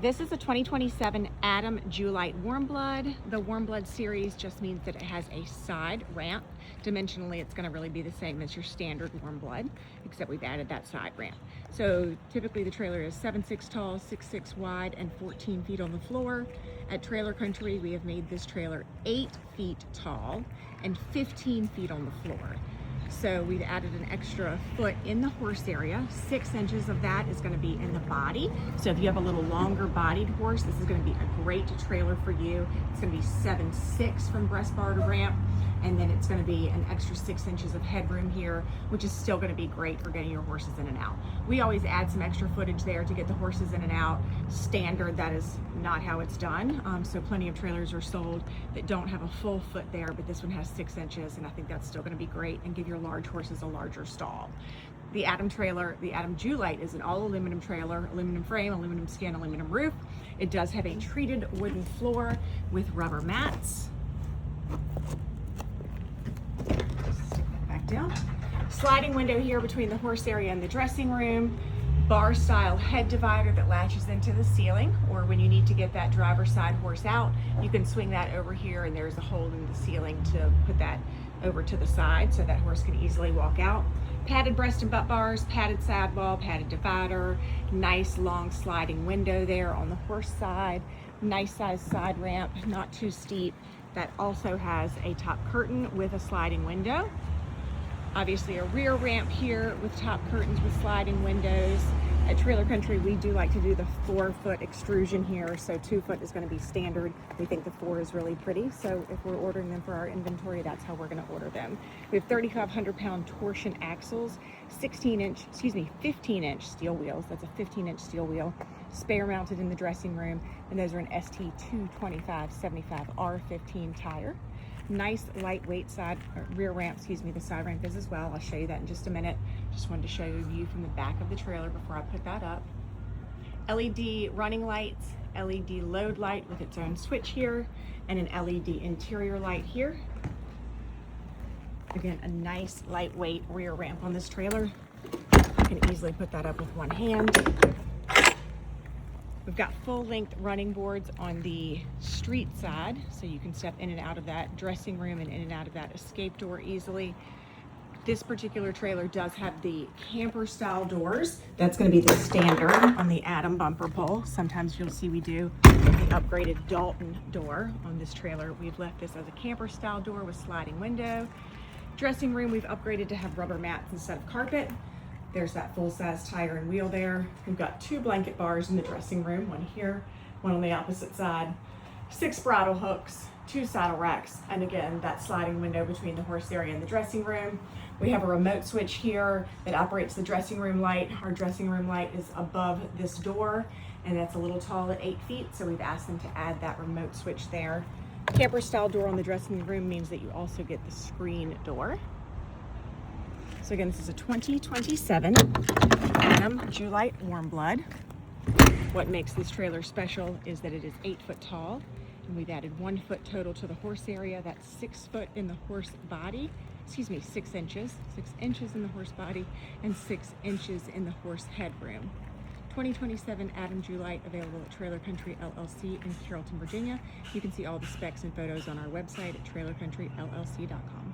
This is a 2027 Adam Julite Warm Blood. The Warm Blood series just means that it has a side ramp. Dimensionally, it's gonna really be the same as your standard Warm Blood, except we've added that side ramp. So typically the trailer is 7'6" tall, 6'6" wide, and 14 feet on the floor. At Trailer Country, we have made this trailer 8 feet tall and 15 feet on the floor. So we've added an extra foot in the horse area. 6 inches of that is going to be in the body. So if you have a little longer bodied horse, this is going to be a great trailer for you. It's going to be 7'6" from breast bar to ramp. And then it's going to be an extra 6 inches of headroom here, which is still going to be great for getting your horses in and out. We always add some extra footage there to get the horses in and out. Standard, that is not how it's done. So plenty of trailers are sold that don't have a full foot there, but this one has 6 inches, and I think that's still going to be great and give your large horses a larger stall. The Adam trailer, the Adam Julite, is an all aluminum trailer, aluminum frame, aluminum skin, aluminum roof. It does have a treated wooden floor with rubber mats. Down. Sliding window here between the horse area and the dressing room. Bar style head divider that latches into the ceiling, or when you need to get that driver's side horse out, you can swing that over here and there's a hole in the ceiling to put that over to the side so that horse can easily walk out. Padded breast and butt bars, padded side wall, padded divider, nice long sliding window there on the horse side, nice size side ramp, not too steep. That also has a top curtain with a sliding window. Obviously a rear ramp here with top curtains with sliding windows. At Trailer Country, we do like to do the 4-foot extrusion here, so 2 foot is going to be standard. We think the 4 is really pretty, so if we're ordering them for our inventory, that's how we're going to order them. We have 3,500-pound torsion axles, 15-inch steel wheels. That's a 15-inch steel wheel, spare mounted in the dressing room, and those are an ST225/75 R15 tire. Nice lightweight rear ramp, the side ramp is as well. I'll show you that in just a minute. Just wanted to show you a view from the back of the trailer before I put that up. LED running lights, LED load light with its own switch here, and an LED interior light here. Again, a nice lightweight rear ramp on this trailer. You can easily put that up with one hand. We've got full-length running boards on the street side, so you can step in and out of that dressing room and in and out of that escape door easily. This particular trailer does have the camper-style doors. That's going to be the standard on the Adam bumper pole. Sometimes you'll see we do the upgraded Dalton door on this trailer. We've left this as a camper-style door with sliding window. Dressing room, we've upgraded to have rubber mats instead of carpet. There's that full-size tire and wheel there. We've got 2 blanket bars in the dressing room, one here, one on the opposite side, 6 bridle hooks, 2 saddle racks, and again, that sliding window between the horse area and the dressing room. We have a remote switch here that operates the dressing room light. Our dressing room light is above this door, and that's a little tall at 8 feet, so we've asked them to add that remote switch there. Camper-style door on the dressing room means that you also get the screen door. So again, this is a 2027 Adam Julite Warm Blood. What makes this trailer special is that it is 8 foot tall, and we've added 1 foot total to the horse area. That's 6 foot in the horse body, 6 inches, 6 inches in the horse body, and 6 inches in the horse headroom. 2027 Adam Julite, available at Trailer Country LLC in Carrollton, Virginia. You can see all the specs and photos on our website at trailercountryllc.com.